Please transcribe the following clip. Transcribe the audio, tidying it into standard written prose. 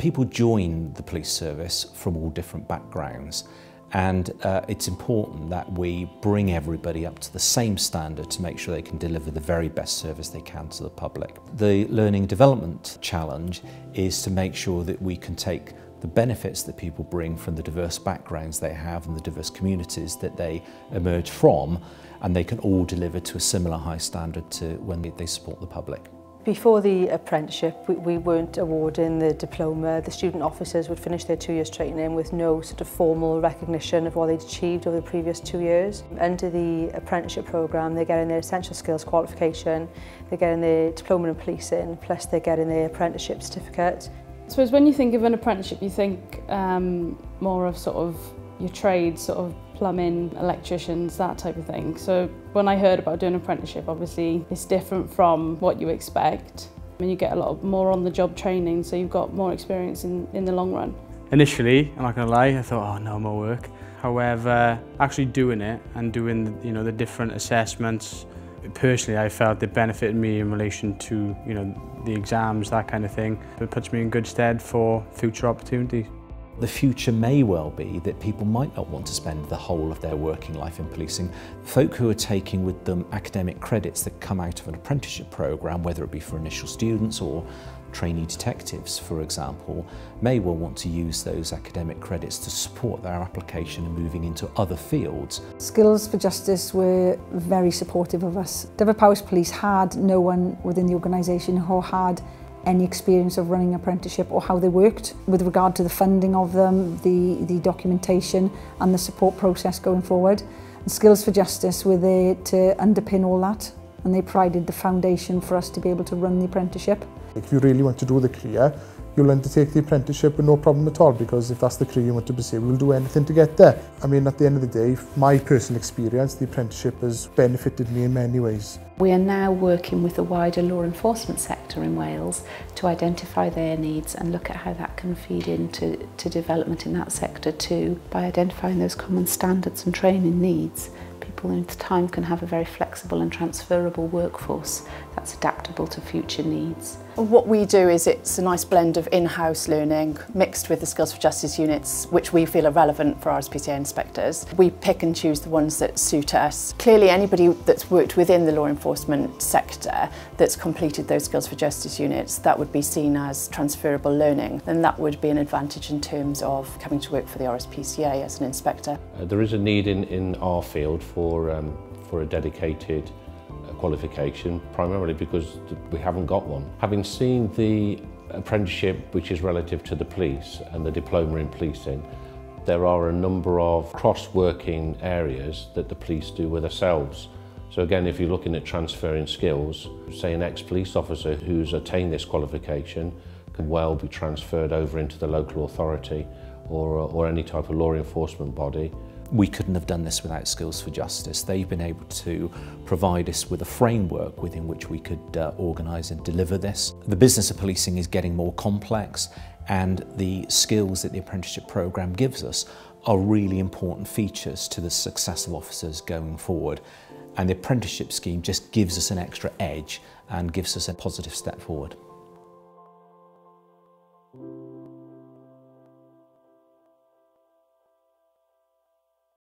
People join the police service from all different backgrounds, and it's important that we bring everybody up to the same standard to make sure they can deliver the very best service they can to the public. The learning and development challenge is to make sure that we can take the benefits that people bring from the diverse backgrounds they have and the diverse communities that they emerge from, and they can all deliver to a similar high standard to when they support the public. Before the apprenticeship, we weren't awarding the diploma. The student officers would finish their 2 years training with no sort of formal recognition of what they'd achieved over the previous 2 years. Under the apprenticeship programme, they're getting their essential skills qualification, they're getting their diploma in policing, plus they're getting their apprenticeship certificate. I suppose when you think of an apprenticeship, you think more of sort of your trades, sort of plumbing, electricians, that type of thing. So when I heard about doing an apprenticeship, obviously it's different from what you expect. I mean, you get a lot more on-the-job training, so you've got more experience in the long run. Initially, I'm not going to lie, I thought, oh no, more work. However, actually doing it and doing the different assessments, personally I felt it benefited me in relation to the exams, that kind of thing. It puts me in good stead for future opportunities. The future may well be that people might not want to spend the whole of their working life in policing. Folk who are taking with them academic credits that come out of an apprenticeship programme, whether it be for initial students or trainee detectives, for example, may well want to use those academic credits to support their application and moving into other fields. Skills for Justice were very supportive of us. Dyfed-Powys Police had no one within the organisation who had any experience of running an apprenticeship or how they worked with regard to the funding of them, the documentation and the support process going forward. And Skills for Justice were there to underpin all that, and they provided the foundation for us to be able to run the apprenticeship. If you really want to do the career, you'll undertake the apprenticeship with no problem at all, because if that's the career you want to pursue, we'll do anything to get there. I mean, at the end of the day, my personal experience, the apprenticeship has benefited me in many ways. We are now working with the wider law enforcement sector in Wales to identify their needs and look at how that can feed into development in that sector too. By identifying those common standards and training needs, people in time can have a very flexible and transferable workforce that's adaptable to future needs. What we do is it's a nice blend of in-house learning mixed with the Skills for Justice units, which we feel are relevant for our RSPCA inspectors. We pick and choose the ones that suit us. Clearly, anybody that's worked within the law enforcement sector that's completed those Skills for Justice units, that would be seen as transferable learning, and that would be an advantage in terms of coming to work for the RSPCA as an inspector. There is a need in our field for a dedicated qualification, primarily because we haven't got one. Having seen the apprenticeship, which is relative to the police, and the diploma in policing, there are a number of cross-working areas that the police do with themselves. So again, if you're looking at transferring skills, say an ex-police officer who's attained this qualification can well be transferred over into the local authority or any type of law enforcement body. We couldn't have done this without Skills for Justice. They've been able to provide us with a framework within which we could organise and deliver this. The business of policing is getting more complex, and the skills that the apprenticeship programme gives us are really important features to the success of officers going forward. And the apprenticeship scheme just gives us an extra edge and gives us a positive step forward.